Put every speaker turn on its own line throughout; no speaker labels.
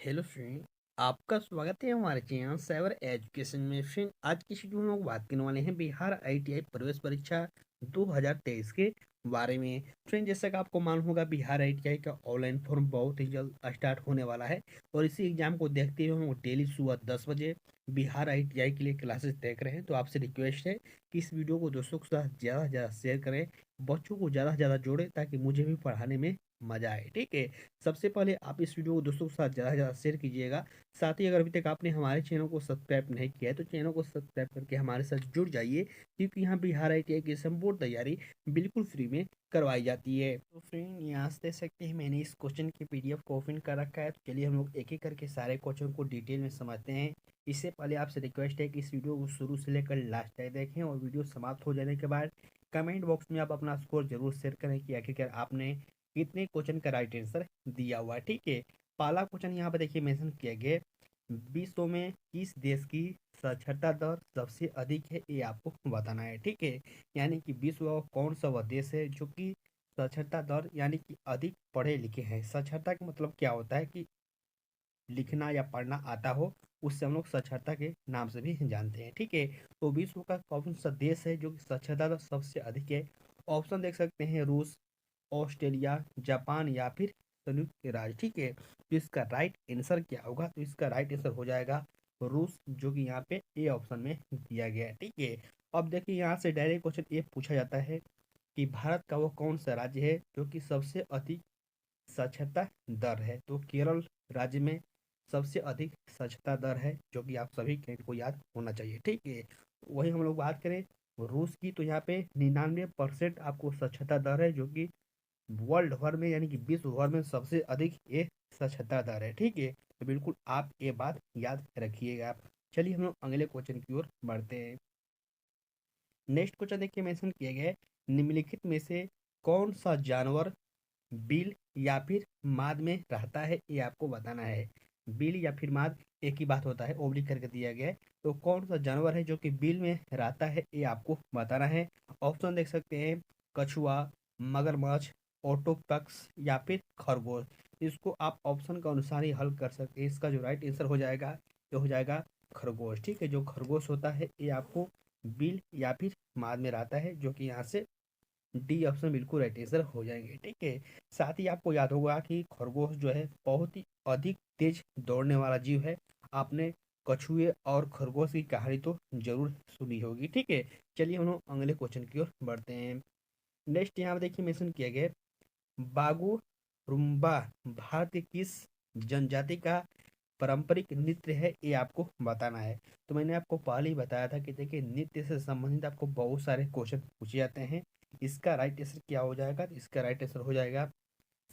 Hello friend. आपका स्वागत है हमारे चैनल साइबर एजुकेशन में। फ्रेंड, आज की वीडियो में हम लोग बात करने वाले हैं बिहार आईटीआई प्रवेश परीक्षा 2023 के बारे में। फ्रेंड, जैसा कि आपको मालूम होगा, बिहार आईटीआई का ऑनलाइन फॉर्म बहुत ही जल्द स्टार्ट होने वाला है और इसी एग्जाम को देखते हुए हम लोग डेली सुबह 10 बजे बिहार आईटीआई के लिए क्लासेस देख रहे हैं। तो आपसे रिक्वेस्ट है कि इस वीडियो को दोस्तों के साथ ज़्यादा से ज़्यादा शेयर करें, बच्चों को ज़्यादा से ज़्यादा जोड़ें ताकि मुझे भी पढ़ाने में मजा आए। ठीक है, सबसे पहले आप इस वीडियो को दोस्तों के साथ ज़्यादा से ज़्यादा शेयर कीजिएगा। साथ ही अगर अभी तक आपने हमारे चैनल को सब्सक्राइब नहीं किया है तो चैनल को सब्सक्राइब करके हमारे साथ जुड़ जाइए, क्योंकि यहाँ बिहार आईटीआई की संपूर्ण तैयारी बिल्कुल फ्री में करवाई जाती है। तो फ्रेंड, यहाँ से देख सकते हैं मैंने इस क्वेश्चन की पीडीएफ को ओपन कर रखा है। तो चलिए हम लोग एक एक करके सारे क्वेश्चन को डिटेल में समझते हैं। इससे पहले आपसे रिक्वेस्ट है कि इस वीडियो को शुरू से लेकर लास्ट तक देखें और वीडियो समाप्त हो जाने के बाद कमेंट बॉक्स में आप अपना स्कोर जरूर शेयर करें कि आखिरकार आपने कितने क्वेश्चन का राइट आंसर दिया हुआ है। ठीक है, पहला क्वेश्चन यहाँ पर देखिए मेंशन किया गया है, विश्व में किस देश की साक्षरता दर सबसे अधिक है, ये आपको बताना है। ठीक है, यानी कि विश्व का कौन सा वह देश है जो कि साक्षरता दर यानी कि अधिक पढ़े लिखे हैं। साक्षरता का मतलब क्या होता है कि लिखना या पढ़ना आता हो, उससे हम लोग साक्षरता के नाम से भी जानते हैं। ठीक है, तो विश्व का कौन सा देश है जो कि साक्षरता दर सबसे अधिक है? ऑप्शन देख सकते हैं, रूस, ऑस्ट्रेलिया, जापान या फिर संयुक्त राज्य। ठीक है, तो इसका राइट आंसर क्या होगा? तो इसका राइट आंसर हो जाएगा रूस, जो कि यहाँ पे ए ऑप्शन में दिया गया है। ठीक है, अब देखिए यहाँ से डायरेक्ट क्वेश्चन ये पूछा जाता है कि भारत का वो कौन सा राज्य है जो कि सबसे अधिक साक्षरता दर है? तो केरल राज्य में सबसे अधिक साक्षरता दर है, जो कि आप सभी को याद होना चाहिए। ठीक है, वही हम लोग बात करें रूस की, तो यहाँ पे 99% आपको साक्षरता दर है, जो कि वर्ल्ड भर में यानी कि विश्व भर में सबसे अधिक ये साक्षरता दर है। ठीक है, तो बिल्कुल आप ये बात याद रखिएगा। चलिए हम लोग अगले क्वेश्चन की ओर बढ़ते हैं। नेक्स्ट क्वेश्चन देखिए मेंशन किया गया है, निम्नलिखित में से कौन सा जानवर बिल या फिर माद में रहता है, ये आपको बताना है। बिल या फिर माद एक ही बात होता है, ओब्लिक करके दिया गया है। तो कौन सा जानवर है जो कि बिल में रहता है, ये आपको बताना है। ऑप्शन देख सकते हैं, कछुआ, मगरमच्छ, ऑक्टोपस या फिर खरगोश। इसको आप ऑप्शन के अनुसार ही हल कर सकते हैं। इसका जो राइट आंसर हो जाएगा, ये हो जाएगा खरगोश। ठीक है, जो खरगोश होता है ये आपको बिल या फिर माद में रहता है, जो कि यहाँ से डी ऑप्शन बिल्कुल राइट आंसर हो जाएंगे। ठीक है, साथ ही आपको याद होगा कि खरगोश जो है बहुत ही अधिक तेज दौड़ने वाला जीव है। आपने कछुए और खरगोश की कहानी तो जरूर सुनी होगी। ठीक है, चलिए हम लोग अगले क्वेश्चन की ओर बढ़ते हैं। नेक्स्ट यहाँ पे देखिए मेंशन किया गया है, बागु रुम्बा भारत के किस जनजाति का पारंपरिक नृत्य है, ये आपको बताना है। तो मैंने आपको पहले ही बताया था कि देखिए नृत्य से संबंधित आपको बहुत सारे क्वेश्चन पूछे जाते हैं। इसका राइट आंसर क्या हो जाएगा? तो इसका राइट आंसर हो जाएगा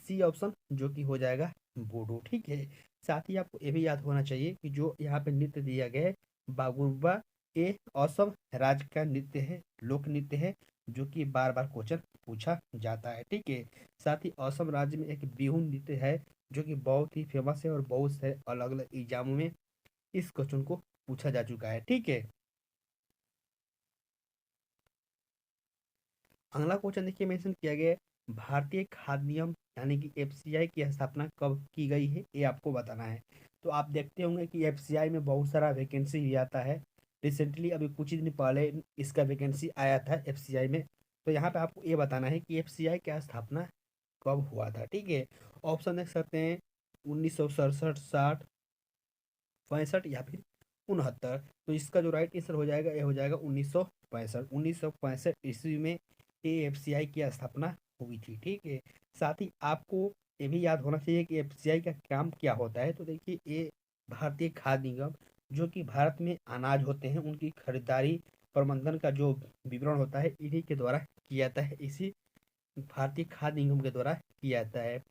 सी ऑप्शन, जो कि हो जाएगा बोडो। ठीक है, साथ ही आपको ये भी याद होना चाहिए कि जो यहाँ पे नृत्य दिया गया है बागुरुम्बा, ये असम राज्य का नृत्य है, लोक नृत्य है, जो कि बार बार क्वेश्चन पूछा जाता है। ठीक है, साथ ही असम राज्य में एक बिहू नृत्य है, जो कि बहुत ही फेमस है और बहुत से अलग अलग एग्जामों में इस क्वेश्चन को पूछा जा चुका है। ठीक है, अगला क्वेश्चन देखिए मेंशन किया गया है, भारतीय खाद्य नियम यानी कि एफसीआई की स्थापना कब की गई है, ये आपको बताना है। तो आप देखते होंगे कि एफसीआई में बहुत सारा वैकेंसी भी आता है। रिसेंटली अभी कुछ ही दिन पहले इसका वैकेंसी आया था एफसीआई में। तो यहाँ पे आपको ये बताना है कि एफसीआई की स्थापना कब हुआ था। ठीक है, ऑप्शन देख सकते हैं, 1967, 60, 65 या फिर 69। तो इसका जो राइट आंसर हो जाएगा, ये हो जाएगा 1965। 1965 ईस्वी में एएफसीआई की स्थापना हुई थी। ठीक है, साथ ही आपको ये भी याद होना चाहिए कि एफसीआई का काम क्या होता है। तो देखिए, ये भारतीय खाद्य निगम, जो कि भारत में अनाज होते हैं उनकी खरीदारी प्रबंधन का जो विवरण होता है, इन्हीं के द्वारा किया जाता है, इसी भारतीय खाद्य निगम के द्वारा किया जाता है।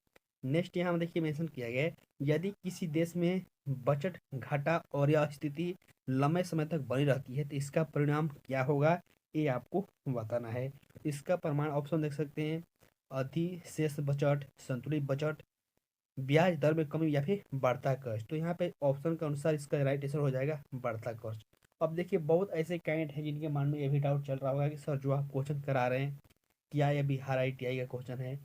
नेक्स्ट यहाँ देखिए मेंशन किया गया है, यदि किसी देश में बजट घाटा और यह स्थिति लंबे समय तक बनी रहती है तो इसका परिणाम क्या होगा, ये आपको बताना है। इसका प्रमाण ऑप्शन देख सकते हैं, अधिशेष बजट, संतुलित बजट, ब्याज दर में कमी या फिर बढ़ता कर्ज। तो यहाँ पे ऑप्शन के अनुसार इसका राइट आंसर हो जाएगा बढ़ता कर्ज। अब देखिए बहुत ऐसे कैंडिडेट हैं जिनके मन में ये भी डाउट चल रहा होगा कि सर जो आप क्वेश्चन करा रहे हैं, क्या ये बिहार आईटीआई का क्वेश्चन है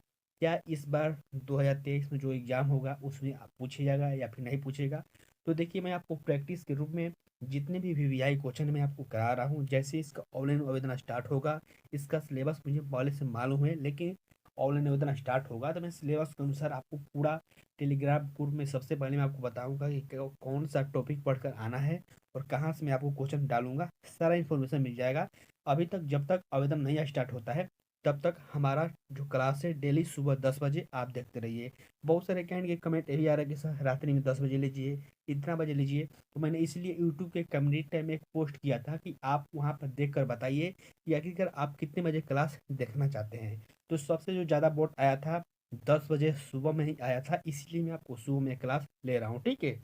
क्या इस बार 2023 में जो एग्जाम होगा उसमें पूछे जाएगा या फिर नहीं पूछेगा। तो देखिए, मैं आपको प्रैक्टिस के रूप में जितने भी वीवीआई क्वेश्चन मैं आपको करा रहा हूँ, जैसे इसका ऑनलाइन आवेदन स्टार्ट होगा, इसका सिलेबस मुझे पहले से मालूम है, लेकिन ऑनलाइन आवेदन स्टार्ट होगा तो मैं सिलेबस के अनुसार आपको पूरा टेलीग्राम ग्रुप में सबसे पहले मैं आपको बताऊंगा कि कौन सा टॉपिक पढ़कर आना है और कहाँ से मैं आपको क्वेश्चन डालूंगा, सारा इन्फॉर्मेशन मिल जाएगा। अभी तक जब तक आवेदन नहीं स्टार्ट होता है तब तक हमारा जो क्लास है डेली सुबह 10 बजे आप देखते रहिए। बहुत सारे कैंड के कमेंट ये भी आ रहा है कि सर रात्रि में 10 बजे लीजिए, इतना बजे लीजिए। तो मैंने इसलिए यूट्यूब के कम्युनिटी टैब में एक पोस्ट किया था कि आप वहाँ पर देख कर बताइए कि आखिरकार आप कितने बजे क्लास देखना चाहते हैं। तो सबसे जो ज़्यादा वोट आया था 10 बजे सुबह में ही आया था, इसलिए मैं आपको सुबह में क्लास ले रहा हूँ, ठीक है।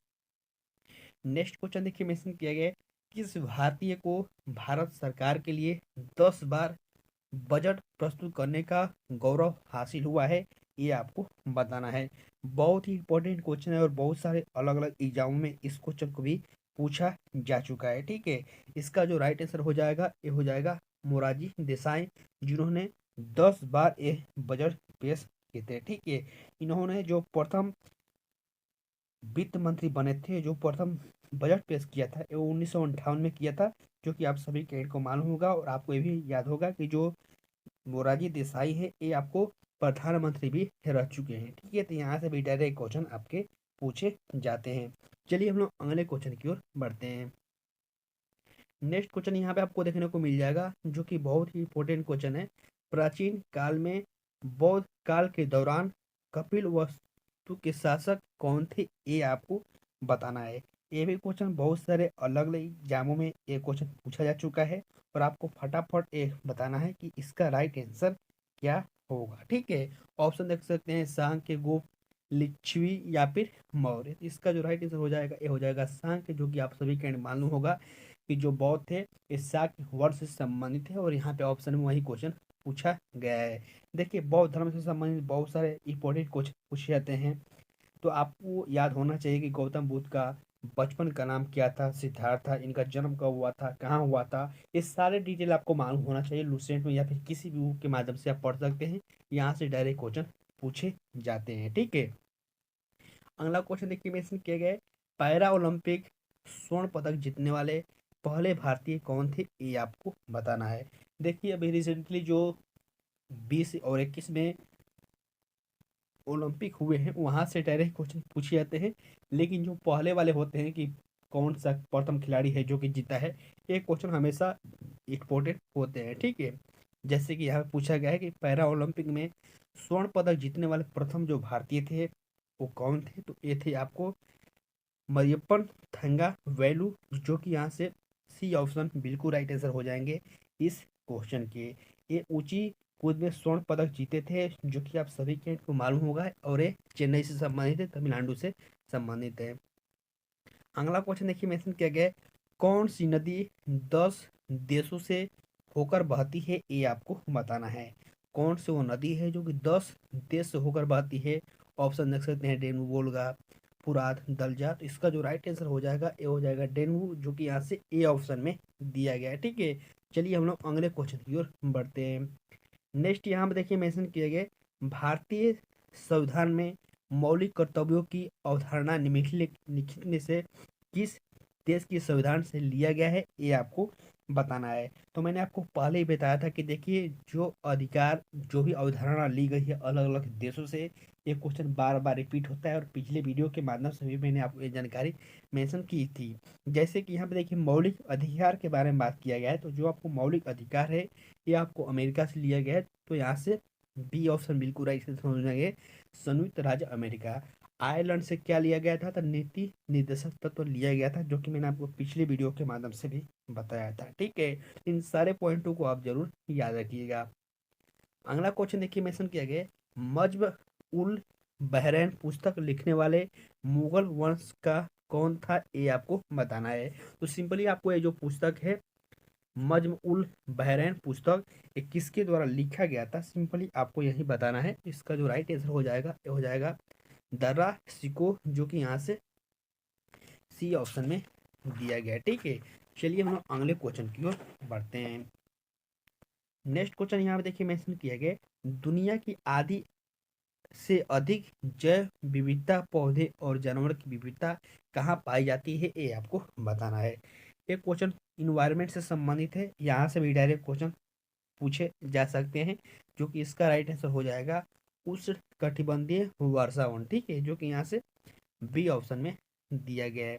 नेक्स्ट क्वेश्चन देखिए, मेंशन किया गया है, किस भारतीय को भारत सरकार के लिए 10 बार बजट प्रस्तुत करने का गौरव हासिल हुआ है, ये आपको बताना है। बहुत ही इंपॉर्टेंट क्वेश्चन है और बहुत सारे अलग अलग एग्जामों में इस क्वेश्चन को भी पूछा जा चुका है, ठीक है। इसका जो राइट आंसर हो जाएगा ये हो जाएगा मोरारजी देसाई, जिन्होंने 10 बार ये बजट पेश किए थे, ठीक है। इन्होंने जो प्रथम वित्त मंत्री बने थे, जो प्रथम बजट पेश किया था वो 1958 में किया था, जो कि आप सभी कैडेट को मालूम होगा। और आपको ये भी याद होगा कि जो मोरारजी देसाई है ये आपको प्रधानमंत्री भी रह चुके हैं, ठीक है। तो यहाँ से भी डायरेक्ट क्वेश्चन आपके पूछे जाते हैं। चलिए हम लोग अगले क्वेश्चन की ओर बढ़ते हैं। नेक्स्ट क्वेश्चन यहाँ पे आपको देखने को मिल जाएगा, जो कि बहुत ही इंपॉर्टेंट क्वेश्चन है। प्राचीन काल में बौद्ध काल के दौरान कपिल वस्तु के शासक कौन थे, ये आपको बताना है। ये भी क्वेश्चन बहुत सारे अलग अलग एग्जामों में ये क्वेश्चन पूछा जा चुका है और आपको फटाफट ये बताना है कि इसका राइट आंसर क्या होगा, ठीक है। ऑप्शन देख सकते हैं, सांक्य, गुप्त, लिच्छवी या फिर मौर्य। इसका जो राइट आंसर हो जाएगा ये हो जाएगा सांक्य, जो कि आप सभी के मालूम होगा कि जो बौद्ध थे इस शाक्य वर्ष से संबंधित है और यहाँ पे ऑप्शन में वही क्वेश्चन पूछा गया है। देखिए, बौद्ध धर्म से संबंधित बहुत सारे इंपॉर्टेंट क्वेश्चन पूछे जाते हैं। तो आपको याद होना चाहिए कि गौतम बुद्ध का बचपन का नाम क्या था, सिद्धार्थ था, इनका जन्म कब हुआ था, कहाँ हुआ था, ये सारे डिटेल आपको मालूम होना चाहिए। लूसेंट में या फिर किसी भी बुक के माध्यम से आप पढ़ सकते हैं, यहाँ से डायरेक्ट क्वेश्चन पूछे जाते हैं, ठीक है। अगला क्वेश्चन देखिए, मेंशन किया गया है, पैरा ओलंपिक स्वर्ण पदक जीतने वाले पहले भारतीय कौन थे, ये आपको बताना है। देखिए, अभी रिसेंटली जो 20 और 21 में ओलंपिक हुए हैं वहां से डायरेक्ट क्वेश्चन पूछे जाते हैं, लेकिन जो पहले वाले होते हैं कि कौन सा प्रथम खिलाड़ी है जो कि जीता है, ये क्वेश्चन हमेशा इम्पोर्टेंट होते हैं, ठीक है। जैसे कि यहाँ पे पूछा गया है कि पैरा ओलंपिक में स्वर्ण पदक जीतने वाले प्रथम जो भारतीय थे वो कौन थे, तो ये थे आपको मरियप्पन थंगा वैलू, जो कि यहाँ से सी ऑप्शन बिल्कुल राइट आंसर हो जाएंगे इस क्वेश्चन के। ये ऊंची कूद में स्वर्ण पदक जीते थे, जो कि आप सभी के को मालूम होगा, और ये चेन्नई से संबंधित है, तमिलनाडु से संबंधित है। अगला क्वेश्चन देखिए, मेंशन किया गया है, कौन सी नदी 10 देशों से होकर बहती है, ये आपको बताना है। कौन सी वो नदी है जो कि 10 देश से होकर बहती है। ऑप्शन देख सकते हैं, डेनू, वोल्गा, फुरात, दलजा। तो इसका जो राइट आंसर हो जाएगा ये हो जाएगा डेनू, जो कि यहाँ से ए ऑप्शन में दिया गया है, ठीक है। चलिए हम लोग अगले क्वेश्चन की ओर बढ़ते हैं। नेक्स्ट यहाँ पे देखिए, मेंशन किया गया, भारतीय संविधान में मौलिक कर्तव्यों की अवधारणा निम्नलिखित में से किस देश की संविधान से लिया गया है, ये आपको बताना है। तो मैंने आपको पहले ही बताया था कि देखिए, जो अधिकार जो भी अवधारणा ली गई है अलग अलग देशों से, ये क्वेश्चन बार बार रिपीट होता है और पिछले वीडियो के माध्यम से भी मैंने आपको ये जानकारी मेंशन की थी। जैसे कि यहाँ पे देखिए, मौलिक अधिकार के बारे में बात किया गया है, तो जो आपको मौलिक अधिकार है ये आपको अमेरिका से लिया गया है। तो यहाँ से बी ऑप्शन बिल्कुल राइट से समझेंगे, संयुक्त राज्य अमेरिका। आयरलैंड से क्या लिया गया था, तो नीति निर्देशक तत्व लिया गया था, जो कि मैंने आपको पिछले वीडियो के माध्यम से भी बताया था, ठीक है। इन सारे पॉइंटों को आप जरूर याद रखिएगा। अगला क्वेश्चन देखिए, मेंशन किया गया, मज्ब उल बहरैन पुस्तक लिखने वाले मुगल वंश का कौन था, ये आपको बताना है। तो सिंपली आपको ये जो पुस्तक है मज्म उल बहरैन पुस्तक, ये किसके द्वारा लिखा गया था, सिंपली आपको यही बताना है। इसका जो राइट आंसर हो जाएगा ये हो जाएगा दर्रा सिको, जो कि यहाँ से सी ऑप्शन में दिया गया है, ठीक है। चलिए हम लोग अगले क्वेश्चन की ओर बढ़ते हैं। नेक्स्ट क्वेश्चन यहाँ पे देखिए, मेंशन किया गया, दुनिया की आधी से अधिक जैव विविधता पौधे और जानवर की विविधता कहाँ पाई जाती है, ये आपको बताना है। ये क्वेश्चन इन्वायरमेंट से संबंधित है, यहाँ से भी डायरेक्ट क्वेश्चन पूछे जा सकते हैं, जो कि इसका राइट आंसर हो जाएगा उष्ण कटिबंधीय वर्षावन, ठीक है, जो कि यहाँ से बी ऑप्शन में दिया गया है।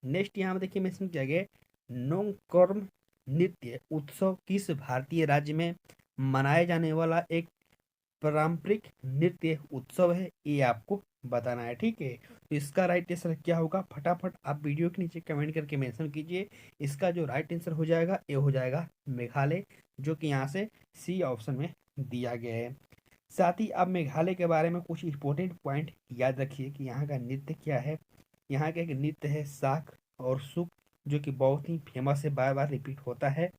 नेक्स्ट यहाँ पे देखिए मेंशन किया गया है, नोंगकर्म नृत्य उत्सव किस भारतीय राज्य में मनाए जाने वाला एक पारंपरिक नृत्य उत्सव है, ये आपको बताना है, ठीक है। तो इसका राइट आंसर क्या होगा, फटाफट आप वीडियो के नीचे कमेंट करके मेंशन कीजिए। इसका जो राइट आंसर हो जाएगा ये हो जाएगा मेघालय, जो कि यहाँ से सी ऑप्शन में दिया गया है। साथ ही आप मेघालय के बारे में कुछ इंपॉर्टेंट पॉइंट याद रखिए कि यहाँ का नृत्य क्या है। यहाँ का एक नृत्य है साख और सुख, जो कि बहुत ही फेमस है, बार बार रिपीट होता है।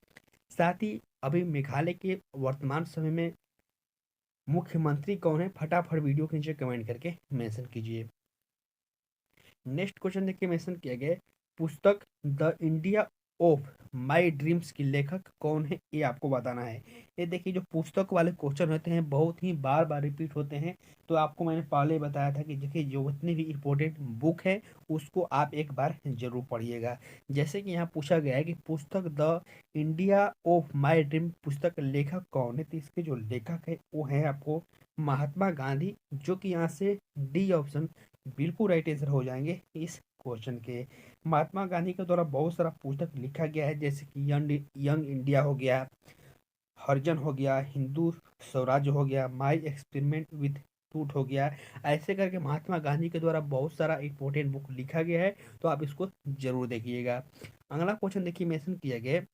साथ ही अभी मेघालय के वर्तमान समय में मुख्यमंत्री कौन है, फटाफट वीडियो के नीचे कमेंट करके मेंशन कीजिए। नेक्स्ट क्वेश्चन देखिए मेंशन किया गया है, पुस्तक the India of my dreams की लेखक कौन है, ये आपको बताना है। ये देखिए जो पुस्तक वाले क्वेश्चन होते हैं बहुत ही बार बार रिपीट होते हैं, तो आपको मैंने पहले बताया था कि देखिए जो जितनी भी इम्पोर्टेंट बुक है उसको आप एक बार जरूर पढ़िएगा। जैसे कि यहाँ पूछा गया है कि पुस्तक the India of my dream पुस्तक का लेखक कौन है, तो इसके जो लेखक है वो है आपको महात्मा गांधी, जो कि यहाँ से डी ऑप्शन बिल्कुल राइट आंसर हो जाएंगे इस क्वेश्चन के। महात्मा गांधी के द्वारा बहुत सारा पुस्तक लिखा गया है, जैसे कि यंग इंडिया हो गया, हरिजन हो गया, हिंदू स्वराज्य हो गया, माई एक्सपेरिमेंट विथ ट्रूथ हो गया। ऐसे करके महात्मा गांधी के द्वारा बहुत सारा इंपॉर्टेंट बुक लिखा गया है, तो आप इसको जरूर देखिएगा। अगला क्वेश्चन देखिए मेंशन किया गया है,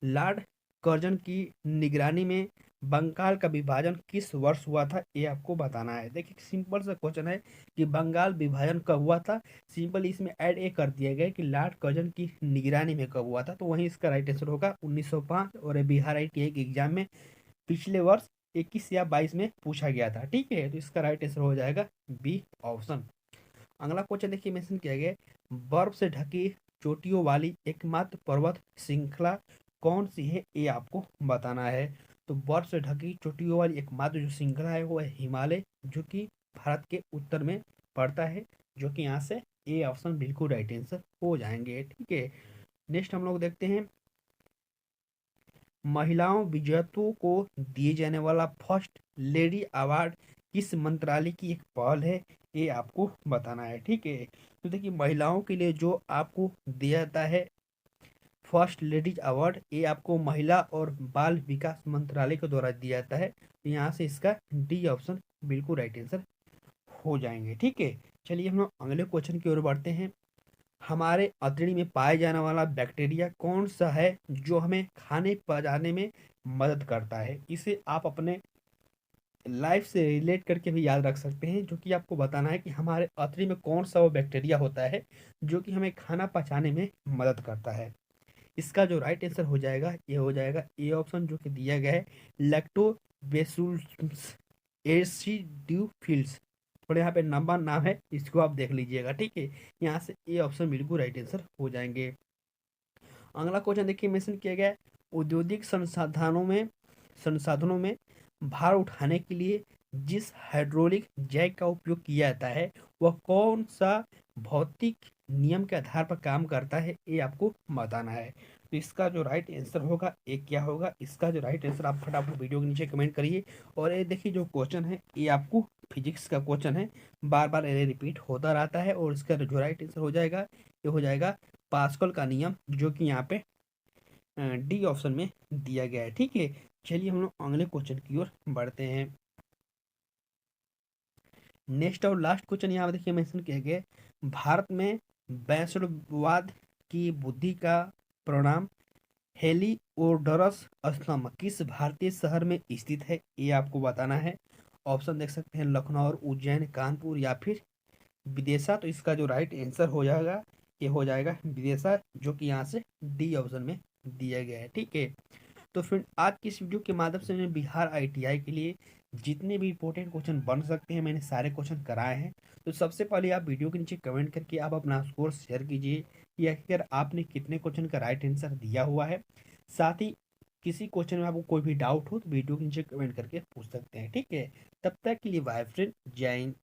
लॉर्ड कर्जन की निगरानी में बंगाल का विभाजन किस वर्ष हुआ था, ये आपको बताना है। देखिए सिंपल सा क्वेश्चन है कि बंगाल विभाजन कब हुआ था, सिंपल इसमें ऐड ये कर दिया गया कि लॉर्ड कर्जन की निगरानी में कब हुआ था, तो वहीं इसका राइट आंसर होगा 1905। और ये बिहार ITI के एग्जाम में पिछले वर्ष 21 या 22 में पूछा गया था, ठीक है, तो इसका राइट आंसर हो जाएगा बी ऑप्शन। अगला क्वेश्चन देखिए मेंशन किया गया है, बर्फ से ढकी चोटियों वाली एकमात्र पर्वत श्रृंखला कौन सी है, ये आपको बताना है। तो बर्फ से ढकी चोटियों वाली एकमात्र जो श्रृंखला है वो है हिमालय, जो कि भारत के उत्तर में पड़ता है, जो कि यहाँ से ए ऑप्शन बिल्कुल राइट आंसर हो जाएंगे, ठीक है। नेक्स्ट हम लोग देखते हैं, महिलाओं विजेताओं को दिए जाने वाला फर्स्ट लेडी अवार्ड किस मंत्रालय की एक पहल है, ये आपको बताना है, ठीक है। तो देखिए महिलाओं के लिए जो आपको दिया जाता है फर्स्ट लेडीज अवार्ड, ये आपको महिला और बाल विकास मंत्रालय के द्वारा दिया जाता है, तो यहाँ से इसका डी ऑप्शन बिल्कुल राइट आंसर हो जाएंगे, ठीक है। चलिए हम लोग अगले क्वेश्चन की ओर बढ़ते हैं, हमारे अतड़ी में पाए जाने वाला बैक्टीरिया कौन सा है जो हमें खाने पचाने में मदद करता है, इसे आप अपने लाइफ से रिलेट करके भी याद रख सकते हैं, जो कि आपको बताना है कि हमारे अतड़ी में कौन सा वो बैक्टीरिया होता है जो कि हमें खाना पचाने में मदद करता है। इसका जो राइट आंसर हो जाएगा ये हो जाएगा ए ऑप्शन, जो कि दिया गया है लैक्टोबैसिलस एसिडोफिल्स। और यहाँ पे नंबर नाम है, इसको आप देख लीजिएगा, ठीक है। यहाँ से ए ऑप्शन बिल्कुल राइट आंसर हो जाएंगे। अगला क्वेश्चन देखिए मेंशन किया गया है, औद्योगिक संसाधनों में भार उठाने के लिए जिस हाइड्रोलिक जैक का उपयोग किया जाता है वह कौन सा भौतिक नियम के आधार पर काम करता है, ये आपको बताना है। तो इसका जो राइट आंसर होगा ये क्या होगा, इसका जो राइट आंसर आप फटाफट वीडियो के नीचे कमेंट करिए। और ये देखिए जो क्वेश्चन है ये आपको फिजिक्स का क्वेश्चन है, बार बार ये रिपीट होता रहता है, और इसका जो राइट आंसर हो जाएगा ये हो जाएगा पास्कल का नियम, जो कि यहाँ पे डी ऑप्शन में दिया गया है, ठीक है। चलिए हम लोग अगले क्वेश्चन की ओर बढ़ते हैं। नेक्स्ट और लास्ट क्वेश्चन यहाँ पे देखिए मेंशन किया गया है, भारत में वैष्णववाद की बुद्धि का परिणाम हेलिओडोरस स्तंभ किस भारतीय शहर में स्थित है, ये आपको बताना है। ऑप्शन देख सकते हैं लखनऊ, उज्जैन, कानपुर या फिर विदेशा। तो इसका जो राइट आंसर हो जाएगा ये हो जाएगा विदेशा, जो कि यहाँ से डी ऑप्शन में दिया गया है, ठीक है। तो फ्रेंड आज की इस वीडियो के माध्यम से मैंने बिहार ITI के लिए जितने भी इंपॉर्टेंट क्वेश्चन बन सकते हैं मैंने सारे क्वेश्चन कराए हैं। तो सबसे पहले आप वीडियो के नीचे कमेंट करके आप अपना स्कोर शेयर कीजिए कि आखिर आपने कितने क्वेश्चन का राइट आंसर दिया हुआ है। साथ ही किसी क्वेश्चन में आपको कोई भी डाउट हो तो वीडियो के नीचे कमेंट करके पूछ सकते हैं, ठीक है। तब तक के लिए बाय फ्रेंड, जय हिंद।